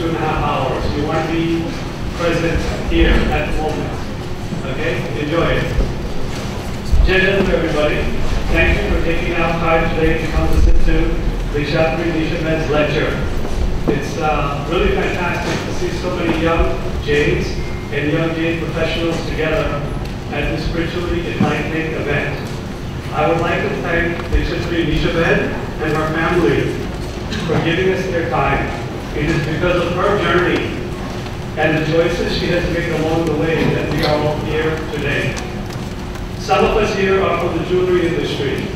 2.5 hours. You want to be present here at the moment. Okay? Enjoy it. Gentlemen, everybody, thank you for taking out time today to come listen to Diksharthi Nishaben's lecture. It's really fantastic to see so many young Jains and young Jain professionals together at this spiritually enlightening event. I would like to thank Diksharthi Nishaben and her family for giving us their time. It is because of her journey and the choices she has made along the way that we are all here today. Some of us here are from the jewelry industry,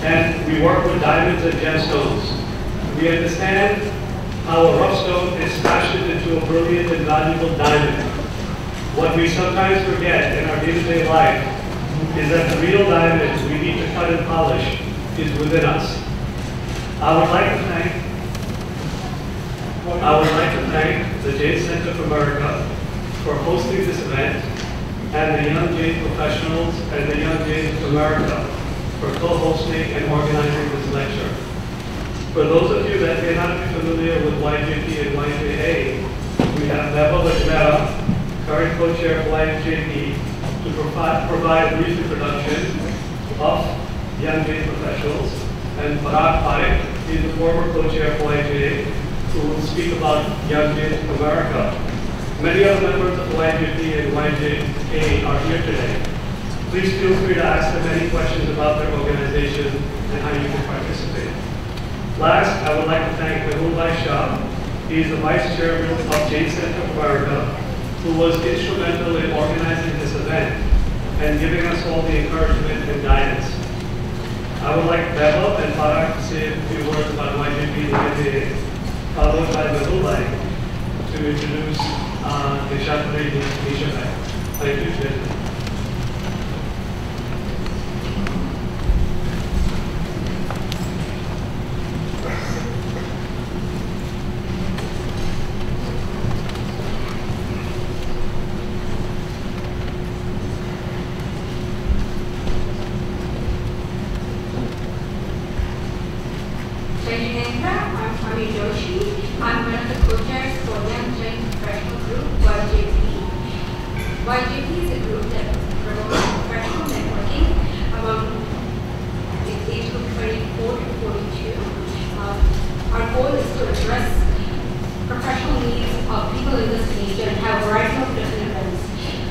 and we work with diamonds and gemstones. We understand how a rough stone is fashioned into a brilliant and valuable diamond. What we sometimes forget in our day-to-day life is that the real diamond we need to cut and polish is within us. I would like to thank the Jain Center of America for hosting this event, and the Young Jain Professionals and the Young Jains of America for co-hosting and organizing this lecture. For those of you that may not be familiar with YJP and YJA, we have Beva Lajmera, current co-chair of YJP, to provide a brief introduction of Young Jain Professionals, and Parag Parekh is the former co-chair of YJA, who will speak about Young Jains of America. Many of the members of YJP and YJA are here today. Please feel free to ask them any questions about their organization and how you can participate. Last, I would like to thank Mehul Bhai Shah. He is the Vice Chairman of Jain Center of America, who was instrumental in organizing this event and giving us all the encouragement and guidance. I would like Beva and Parag to say a few words about YJP and YJA, followed by Mehul Bhai to introduce Diksharthi Nishaben. Thank you, gentlemen. I'm one of the co-chairs for Young Jain Professional Group, YJP. YJP is a group that promotes professional networking among the age group 24 to 42. Our goal is to address professional needs of people in this region and have a variety of different events.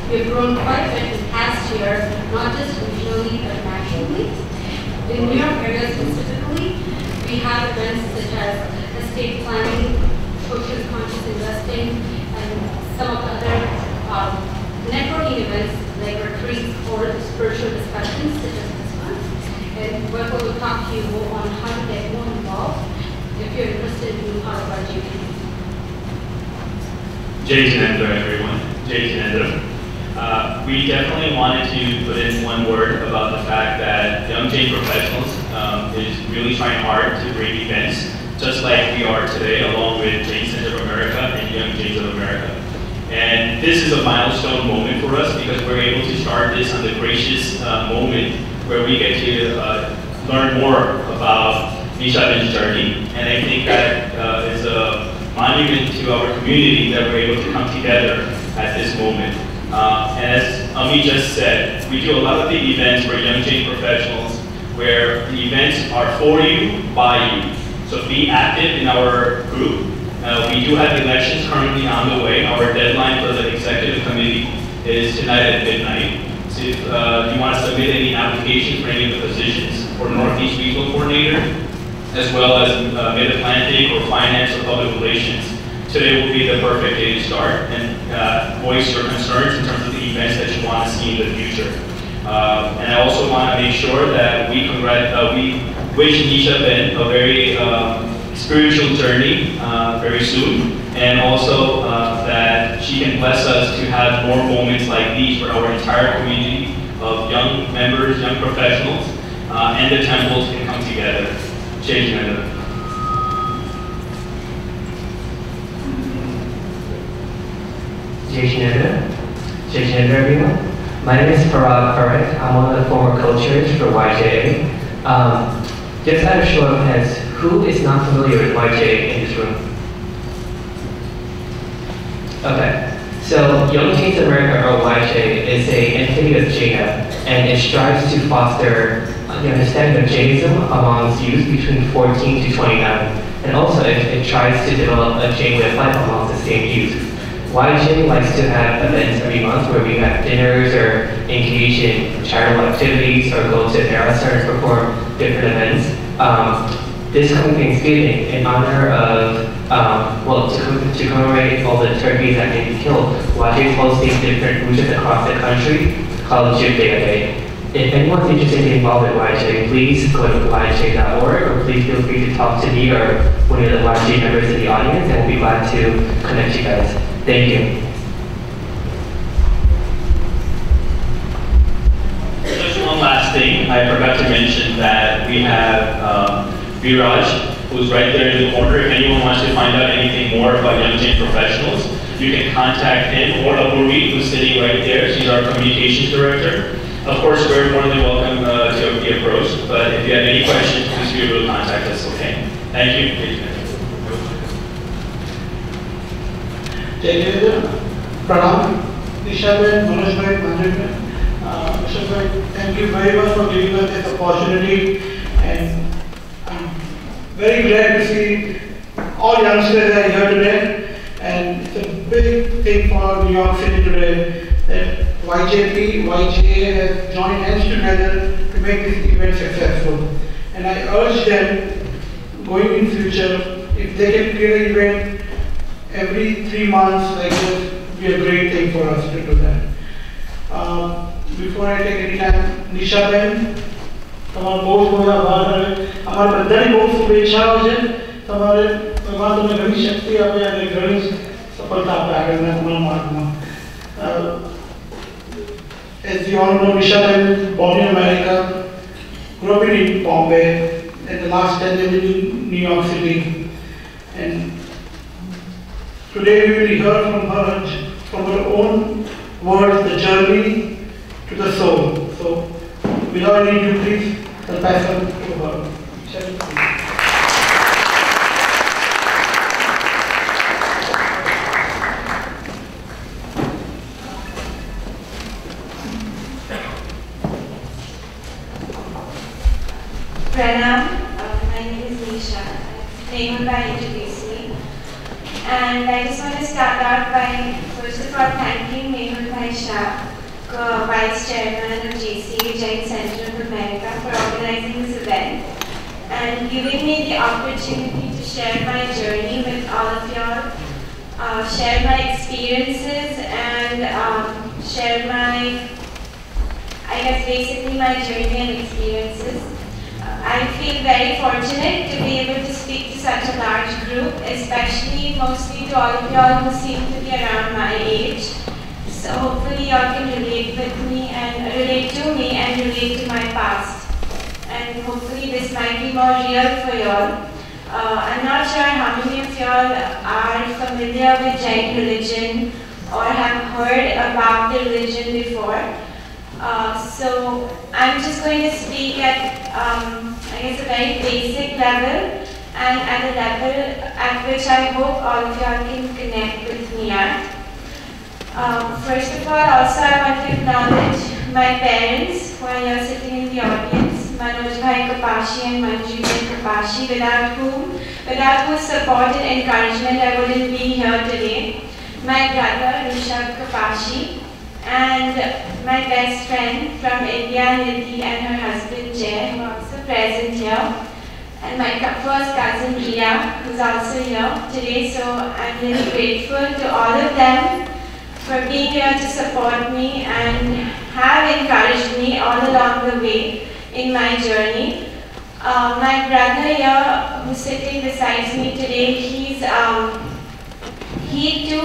We have grown quite a bit in the past year, not just regionally but nationally. In New York area specifically, we have events such as estate planning, social conscious investing, and some of the other networking events like retreats or spiritual discussions such as this one. And we will talk to you more on how to get more involved if you're interested in being part of our GP. Jai Janendra, everyone. Jai Janendra. We definitely wanted to put in one word about the fact that Young Jain Professionals is really trying hard to bring events just like we are today, along with Jain Center of America and Young Jains of America. And this is a milestone moment for us because we're able to start this on the gracious moment where we get to learn more about Nishaben's journey. And I think that is a monument to our community that we're able to come together at this moment. And as Ami just said, we do a lot of big events for Young Jain Professionals where the events are for you, by you. So be active in our group. We do have elections currently on the way. Our deadline for the executive committee is tonight at midnight. So if you want to submit any application for any of the positions for Northeast Regional Coordinator, as well as Mid-Atlantic or Finance or Public Relations, today will be the perfect day to start and voice your concerns in terms of the events that you want to see in the future. And I also want to make sure that we wish Nishaben a very spiritual journey very soon, and also that she can bless us to have more moments like these for our entire community of young members, young professionals, and the temples can come together. Jai Janendra. Jai Janendra, everyone. My name is Parag Parekh. I'm one of the former co-chairs for YJA. Just out of show of hands, who is not familiar with YJA in this room? Okay. So Young Janes America, or YJ, is a entity of JANA, and it strives to foster the understanding of Jainism amongst youth between 14 to 29. And also, it tries to develop a Jain way of life amongst the same youth. YJ likes to have events every month where we have dinners or engage in charitable activities or go to their restaurants and perform different events. This coming Thanksgiving, in honor of, to commemorate all the turkeys that may be killed, YJ is hosting different regions across the country called Jib Day. If anyone's interested in getting involved with YJ, please go to yj.org, or please feel free to talk to me or one of the YJ members in the audience, and we'll be glad to connect you guys. Thank you. Just one last thing, I forgot to mention that we have Viraj, who's right there in the corner. If anyone wants to find out anything more about Young Jain Professionals, you can contact him, or Apurvi, who's sitting right there. She's our communications director. Of course, we're more than welcome to be approached, but if you have any questions, please feel free to contact us, okay? Thank you. Pranam, Nishaben, Manojbhai, Manojbhai. Nishaben, thank you very much for giving us this opportunity, and I'm very glad to see all youngsters are here today, and it's a big thing for New York City today that YJ has joined hands together to make this event successful. And I urge them, going in future, if they can create an event every 3 months like this, would be a great thing for us to do that. Before I take any time, Nishaben, તમારો બહુ બધા આભાર રહે. અમારા બધાની બહુ શુભેચ્છાઓ છે. તમારે ભગવાન તમને ઘણી શક્તિ આપે અને ઘણી સફળતા આપે આગળના તમારા માર્ગમાં. As you all know, Nishaben, born in America, grew up in Bombay, and the last 10 years in New York City. And today we will hear from her own words, the journey to the soul. So, without any ado, please, I'll pass on to her. Pranam, my name is Nisha. Nehul introduced me. And I just want to start out by, first of all, thanking Nehul Shah, Vice Chairman of JCA, Jain Center of America, for organizing this event and giving me the opportunity to share my journey with all of y'all, share my experiences and share my, I guess basically my journey and experiences. I feel very fortunate to be able to speak to such a large group, especially mostly to all of y'all who seem to be around my age. So hopefully y'all can relate to me and relate to my past. And hopefully this might be more real for y'all. I'm not sure how many of y'all are familiar with Jain religion or have heard about the religion before. So I'm just going to speak at, I guess, a very basic level and at a level at which I hope all of y'all can connect with me at. First of all, also I want to acknowledge my parents who are here sitting in the audience, Manojbhai Kapashi and Manjubai Kapashi, without whose support and encouragement I wouldn't be here today. My brother, Rishabh Kapashi, and my best friend from India, Nidhi, and her husband Jay, who are also present here. And my first cousin Ria, who's also here today. So I'm really grateful to all of them for being here to support me and have encouraged me all along the way in my journey. My brother here, who's sitting beside me today, he too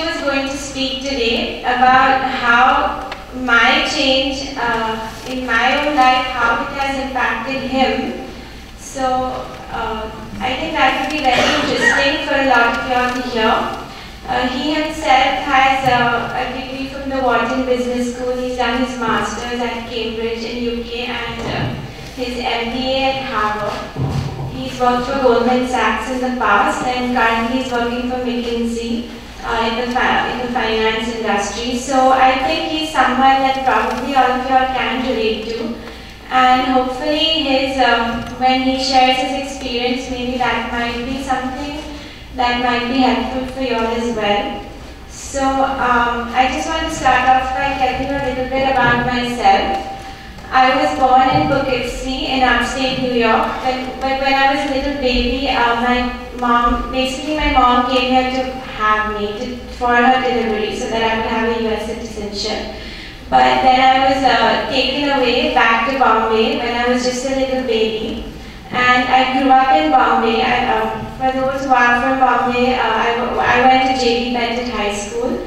is going to speak today about how my change in my own life, how it has impacted him. So I think that would be very interesting for a lot of y'all to hear. He himself has a degree from the Wharton Business School. He's done his master's at Cambridge in UK and his MBA at Harvard. He's worked for Goldman Sachs in the past and currently is working for McKinsey in the finance industry. So I think he's someone that probably all of you all can relate to. And hopefully when he shares his experience, maybe that might be something that might be helpful for you all as well. So I just want to start off by telling you a little bit about myself. I was born in Poughkeepsie in upstate New York, but when I was a little baby, my mom came here to have me for her delivery so that I would have a US citizenship. But then I was taken away back to Bombay when I was just a little baby. And I grew up in Bombay. For those who are from Bombay, I went to J.B. Benton High School,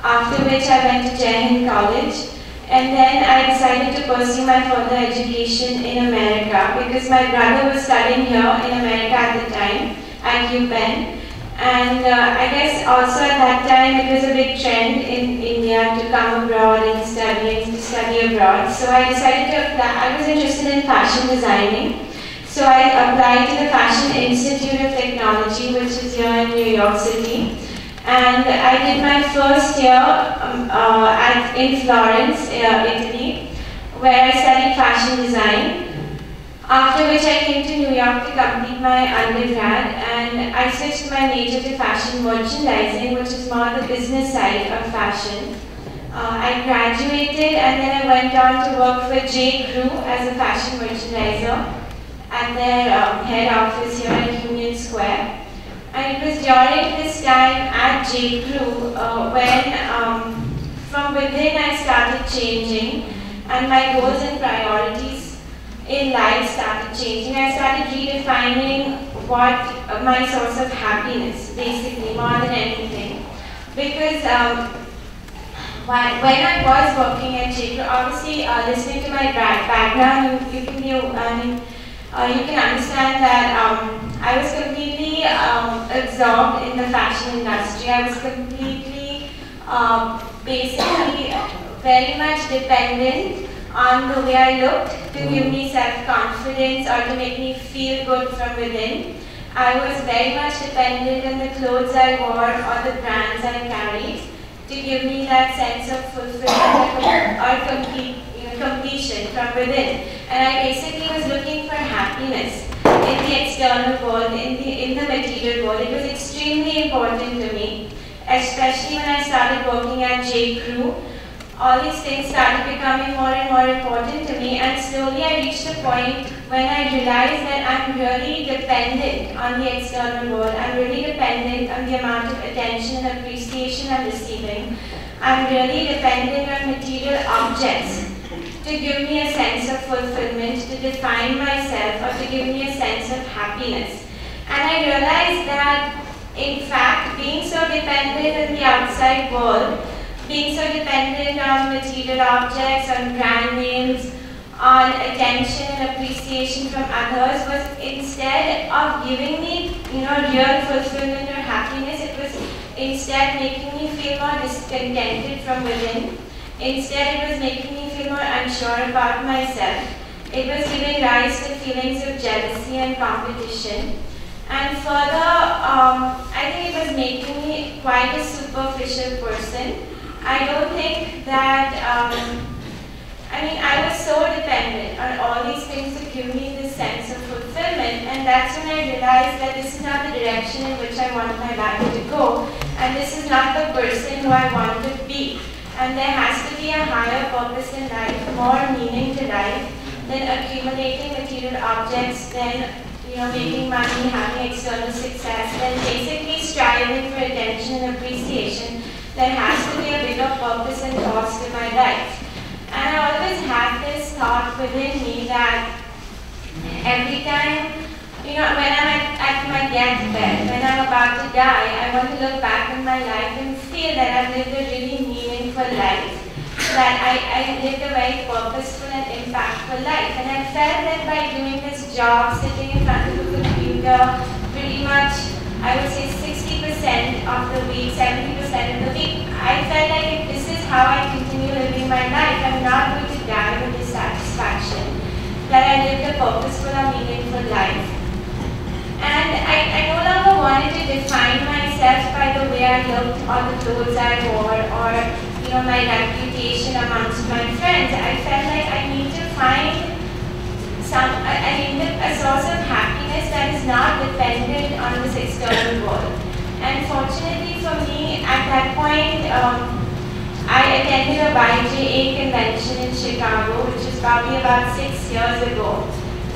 after which I went to Jai Hind College. And then I decided to pursue my further education in America because my brother was studying here in America at the time at UPenn. And I guess also at that time it was a big trend in India to come abroad and to study abroad. So I decided to apply. I was interested in fashion designing. So I applied to the Fashion Institute of Technology, which is here in New York City. And I did my first year in Florence, Italy, where I studied fashion design. After which I came to New York to complete my undergrad, and I switched my major to fashion merchandising, which is more the business side of fashion. I graduated and then I went on to work for J. Crew as a fashion merchandiser at their head office here at Union Square. And it was during this time at J. Crew when from within I started changing and my goals and priorities in life started changing. I started redefining what my source of happiness, basically, more than anything. Because when I was working at J. Crew, obviously listening to my background, you can understand that I was completely absorbed in the fashion industry. I was completely, basically, very much dependent on the way I looked to give me self-confidence or to make me feel good from within. I was very much dependent on the clothes I wore or the brands I carried to give me that sense of fulfillment or completion from within. And I basically was looking for happiness in the external world, in the material world. It was extremely important to me, especially when I started working at J. Crew. All these things started becoming more and more important to me, and slowly I reached a point when I realized that I'm really dependent on the external world. I'm really dependent on the amount of attention and appreciation I'm receiving. I'm really dependent on material objects to give me a sense of fulfillment, to define myself, or to give me a sense of happiness. And I realized that, in fact, being so dependent on the outside world, being so dependent on material objects, on brand names, on attention and appreciation from others was, instead of giving me, real fulfillment or happiness, it was instead making me feel more discontented from within. Instead, it was making me feel more unsure about myself. It was giving rise to feelings of jealousy and competition. And further, I think it was making me quite a superficial person. I don't think that, I was so dependent on all these things to give me this sense of fulfillment, and that's when I realized that this is not the direction in which I want my life to go, and this is not the person who I want to be. And there has to be a higher purpose in life, more meaning to life than accumulating material objects, than making money, having external success, than basically striving for attention and appreciation. There has to be a bigger purpose and cause to my life. And I always had this thought within me that every time, when I'm at my deathbed, when I'm about to die, I want to look back on my life and feel that I've lived a really meaningful life, that I lived a very purposeful and impactful life. And I felt that by doing this job, sitting in front of a computer, pretty much, I would say 60% of the week, 70% of the week, I felt like if this is how I continue living my life, I'm not going to die with dissatisfaction, that I lived a purposeful or meaningful life. worth or the clothes I wore or my reputation amongst my friends. I felt like I need to find a source of happiness that is not dependent on this external world. And fortunately for me, at that point, I attended a YJA convention in Chicago, which is probably about 6 years ago.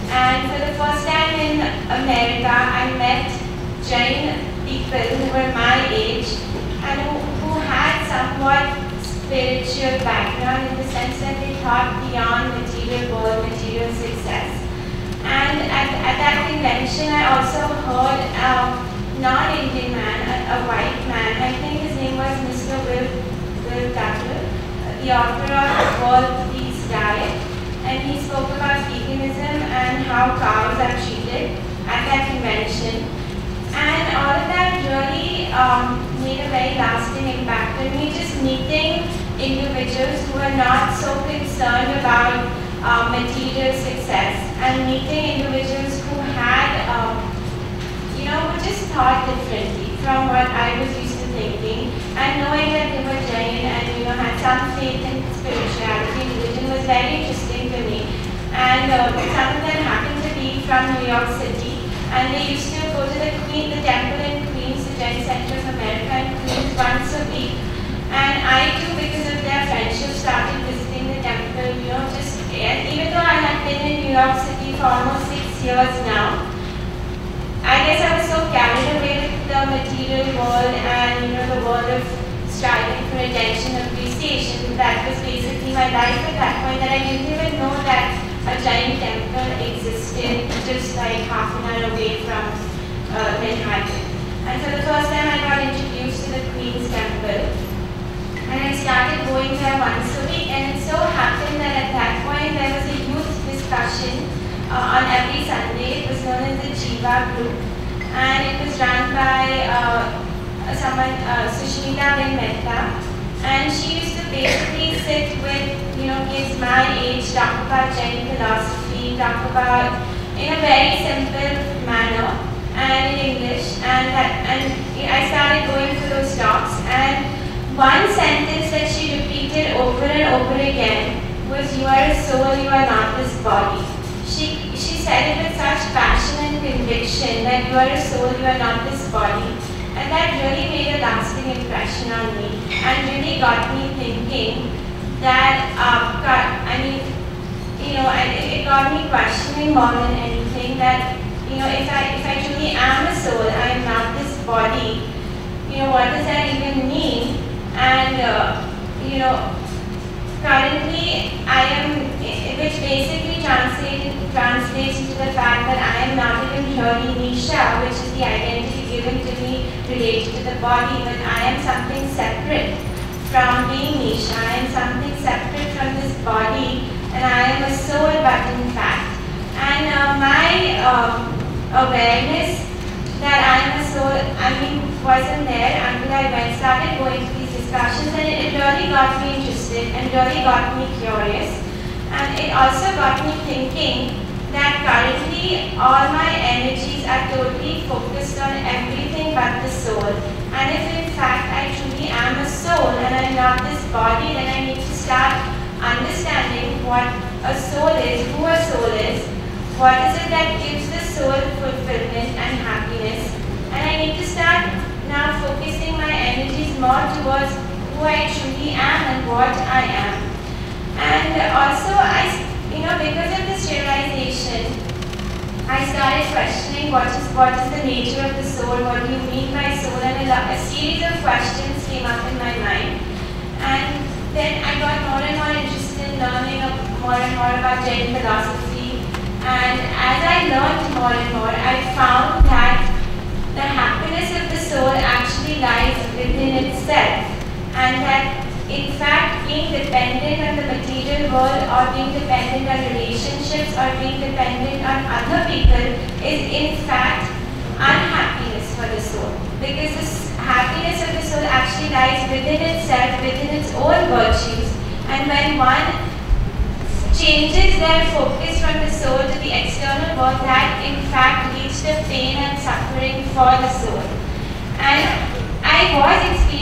And for the first time in America, I met Jain people who were my age and who had somewhat spiritual background in the sense that they thought beyond material world, material success. And at that convention, I also heard a non-Indian man, a white man, I think his name was Mr. Will Tucker, the author of World Peace Diet, and he spoke about veganism and how cows are treated at that convention. And all of that really made a very lasting impact on me, just meeting individuals who are not so concerned about material success and meeting individuals who had, who just thought differently from what I was used to thinking, and knowing that they were Jain and had some faith in spirituality, religion was very interesting to me. And some of them happened to be from New York City, and they used to go to the temple in Queens, the Jain Center of America in Queens, once a week. And I too, because of their friendship, started visiting the temple, and even though I had been in New York City for almost 6 years now, I guess I was so carried away with the material world and the world of striving for attention, appreciation. That was basically my life at that point, that I didn't even know that a Jain temple existed just like half an hour away from Manhattan. And for the first time I got introduced to the Queen's Temple. And I started going there once a week, and it so happened that at that point there was a youth discussion on every Sunday. It was known as the Jiva Group, and it was run by Sushmita Ben Mehta, and she used to basically sit with kids my age, talk about Jain philosophy, talk about in a very simple manner and in English, and I started going to those talks, and one sentence that she repeated over and over again was, "You are a soul, you are not this body." She said it with such passion and conviction that you are a soul, you are not this body. And that really made a lasting impression on me and really got me thinking that, it got me questioning more than anything that, if I truly am a soul, I am not this body, what does that even mean? And, currently I am, which basically translates into the fact that I am not even really Nisha, which is the identity given to me related to the body, but I am something separate from being Nisha. I am something separate from this body, and I am a soul, but in fact. And my awareness that I am a soul, wasn't there until I started going to these discussions, and it really got me interested and really got me curious. And it also got me thinking that currently all my energies are totally focused on everything but the soul. And if in fact I truly am a soul and I am not this body, then I need to start understanding what a soul is, who a soul is, what is it that gives the soul fulfillment and happiness. And I need to start now focusing my energies more towards who I truly am and what I am. And also, because of this realization, I started questioning what is the nature of the soul, what do you mean by soul, and a series of questions came up in my mind. And then I got more and more interested in learning more and more about Jain philosophy. And as I learned more and more, I found that the happiness of the soul actually lies within itself, and that in fact being dependent on the material world or being dependent on relationships or being dependent on other people is in fact unhappiness for the soul, because the happiness of the soul actually lies within itself, within its own virtues. And when one changes their focus from the soul to the external world, that in fact leads to pain and suffering for the soul. And I was experiencing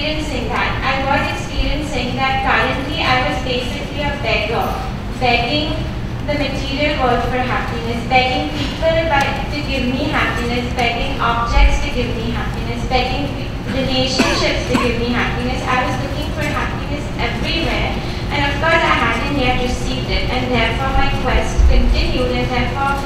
basically a beggar, begging the material world for happiness, begging people to give me happiness, begging objects to give me happiness, begging relationships to give me happiness. I was looking for happiness everywhere, and of course I hadn't yet received it, and therefore my quest continued, and therefore,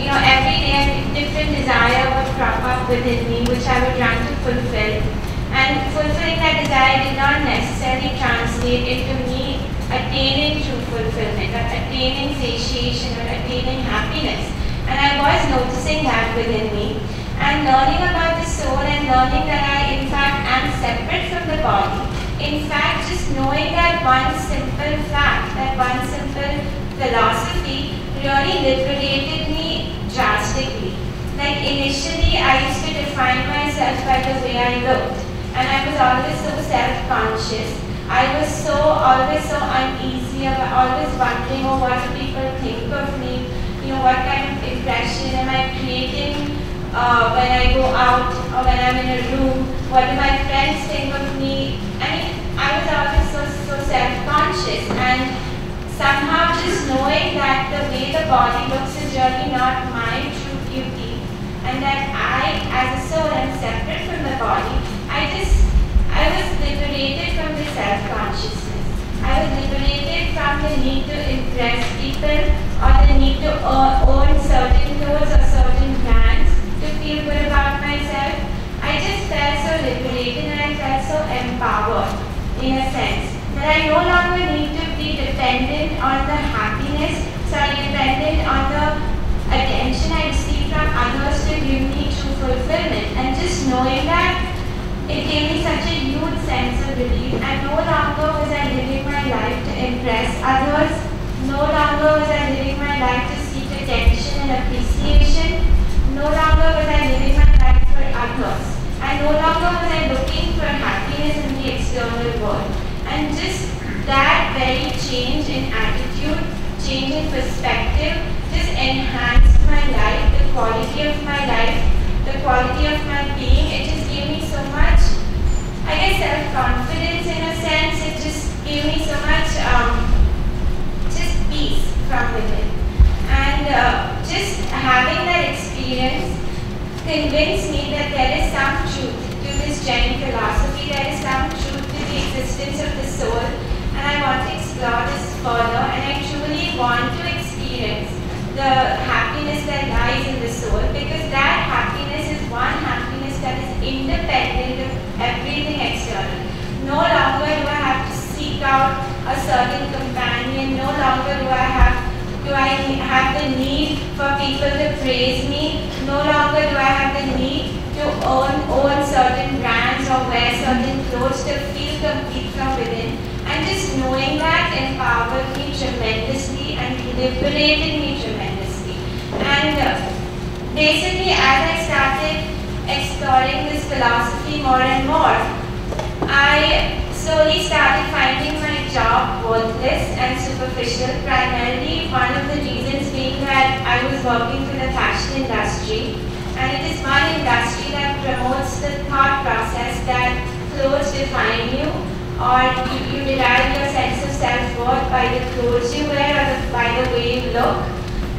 every day a different desire would crop up within me, which I would run to fulfill. And fulfilling that desire did not necessarily translate into me attaining true fulfillment, or attaining satiation, or attaining happiness. And I was noticing that within me. And learning about the soul and learning that I in fact am separate from the body. In fact, just knowing that one simple fact, that one simple philosophy really liberated me drastically. Like initially I used to define myself by the way I looked. And I was always so self-conscious. I was always so uneasy, always wondering, what do people think of me? What kind of impression am I creating when I go out or when I'm in a room? What do my friends think of me? I mean, I was always so self-conscious, and somehow just knowing that the way the body looks is really not my true beauty, and that I, as a soul, am separate from the body. I was liberated from the self-consciousness. I was liberated from the need to impress people, or the need to own certain clothes or certain brands to feel good about myself. I just felt so liberated, and I felt so empowered, in a sense, that I no longer need to be dependent on the dependent on the attention I receive from others to give me true fulfillment. And just knowing that, it gave me such a huge sense of relief, and no longer was I living my life to impress others, no longer was I living my life to seek attention and appreciation, no longer was I living my life for others, and no longer was I looking for happiness in the external world. And just that very change in attitude, change in perspective, just enhanced my life, the quality of my life, the quality of my being. It just gave me so much, I guess, self-confidence in a sense. It just gave me so much just peace from within. And just having that experience convinced me that there is some truth to this Jain philosophy, there is some truth to the existence of the soul, and I want to explore this further, and I truly want to experience the happiness that lies in the soul, because that happiness is one happiness that is independent of everything external. No longer do I have to seek out a certain companion, no longer do I have the need for people to praise me, no longer do I have the need to own certain brands or wear certain clothes to feel complete from within. And just knowing that empowered me tremendously and liberated me tremendously. And basically, as I started exploring this philosophy more and more, I slowly started finding my job worthless and superficial. Primarily, one of the reasons being that I was working for the fashion industry, and it is one industry that promotes the thought process that clothes define you, or you derive your sense of self-worth by the clothes you wear or by the way you look.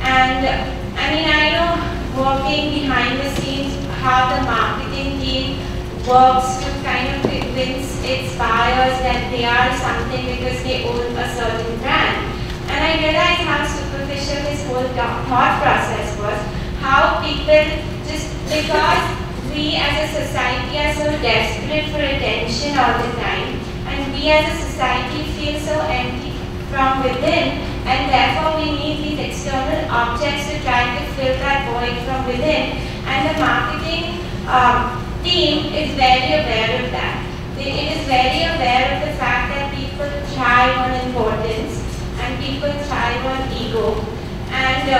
And I mean, I know working behind the scenes how the marketing team works to kind of convince its buyers that they are something because they own a certain brand. And I realized how superficial this whole thought process was, how people just, because we as a society are so desperate for attention all the time, and we as a society feel so empty from within, and therefore we need these external objects to try to fill that void from within. And the marketing team is very aware of that. It is very aware of the fact that people thrive on importance and people thrive on ego. And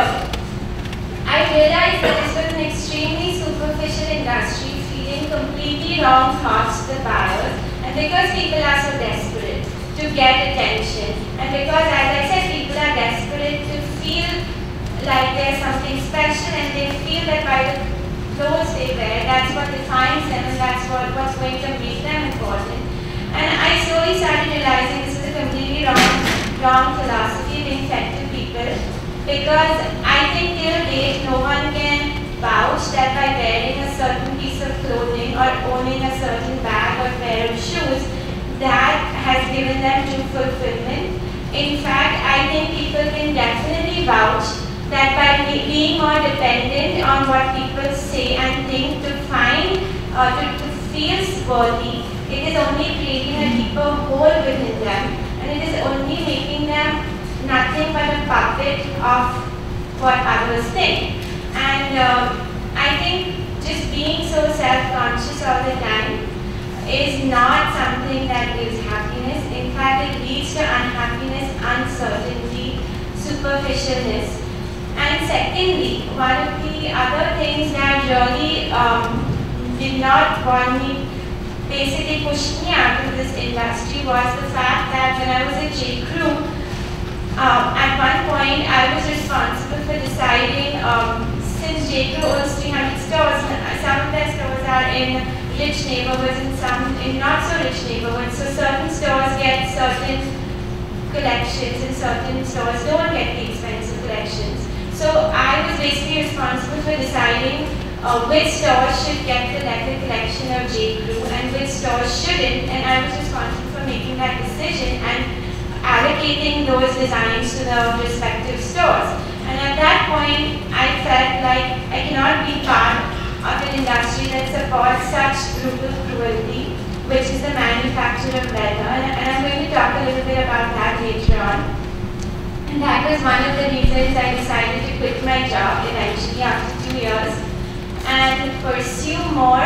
I realized that this was an extremely superficial industry feeding completely wrong thoughts to the buyers. And because people are so desperate to get attention, and because, as I said, people are desperate to feel like there's something special, and they feel that by the clothes they wear, that's what defines them, and that's what's going to make them important. And I slowly started realizing this is a completely wrong wrong philosophy being fed to people, because I think till date no one can vouch that by wearing a certain piece of clothing or owning a certain bag or pair of shoes, that has given them true fulfillment. In fact, I think people can definitely vouch that by being more dependent on what people say and think to find, to feel worthy, it is only creating a deeper hole within them, and it is only making them nothing but a puppet of what others think. And I think just being so self-conscious all the time is not something that gives happiness. In fact, it leads to unhappiness, uncertainty, superficialness. And secondly, one of the other things that really did not want me, basically pushed me out of this industry, was the fact that when I was at J. Crew, at one point I was responsible for deciding, since J. Crew owns 300 stores, some of their stores are in rich neighborhoods and some in not so rich neighborhoods. So certain stores get certain collections and certain stores don't get the expensive collections. So I was basically responsible for deciding which stores should get the leather collection of J. Crew and which stores shouldn't, and I was responsible for making that decision and allocating those designs to the respective stores. And at that point, I felt like I cannot be part of an industry that supports such brutal cruelty, which is the manufacture of leather. And I'm going to talk a little bit about that later on. And that was one of the reasons I decided to quit my job eventually after 2 years and pursue more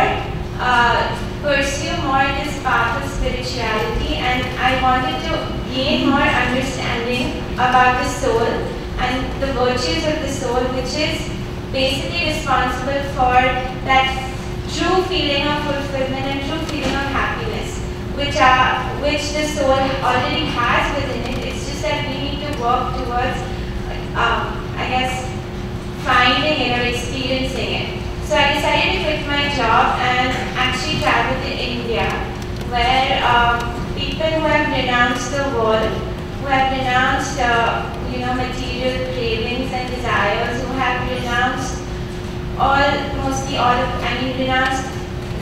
this path of spirituality. And I wanted to gain more understanding about the soul and the virtues of the soul, which is basically responsible for that true feeling of fulfillment and true feeling of happiness, which the soul already has within it. It's just that we need to work towards, I guess, finding it or experiencing it. So I decided to quit my job and actually travel to India, where people who have renounced the world, who have renounced material cravings and desires, who have renounced renounced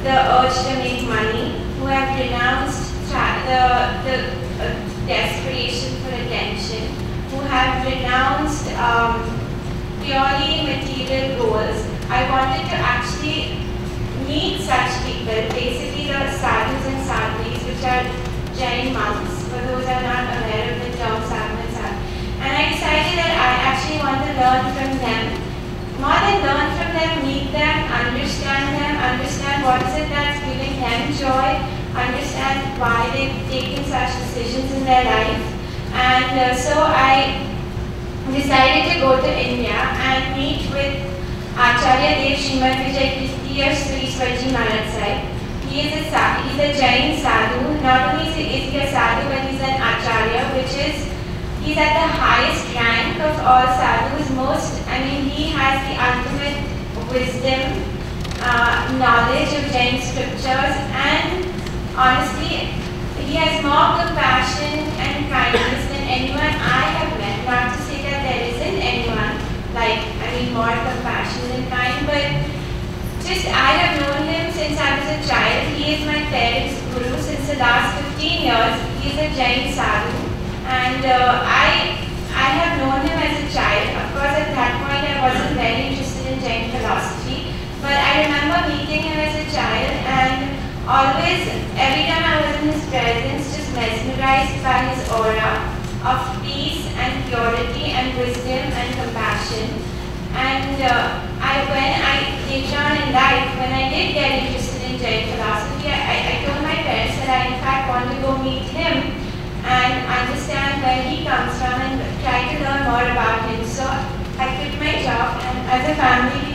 the urge to make money, who have renounced the desperation for attention, who have renounced purely material goals. I wanted to actually meet such people, basically the sadhus and sadhvis, which are Jain monks, for those who are not aware of the term sadhu and sadhu. And I decided that I actually want to learn from them. More than learn from them, meet them, understand what is it that's giving them joy, understand why they've taken such decisions in their life. And so I decided to go to India and meet with Acharya Dev Srimad Vijay Kirti Sri Swaji Maharaj Sahib. He's a Jain sadhu. Not only is he a sadhu, but he's an Acharya, which is, he's at the highest rank of all sadhus. He has the ultimate wisdom, knowledge of Jain scriptures, and honestly, he has more compassion and kindness than anyone I have met. Not to say that there isn't anyone more compassionate and kind, but just I have known him since I was a child. He is my parents' guru since the last 15 years. He is a Jain sadhu, and I have known him as a child. Of course, at that point I wasn't very interested in Jain philosophy, but I remember meeting him as a child, and always, every time I was in his presence, just mesmerized by his aura of peace and purity and wisdom and compassion. And later on in life, when I did get interested in Jain philosophy, I told my parents that I in fact want to go meet him and understand where he comes from and try to learn more about him. So I quit my job, and as a family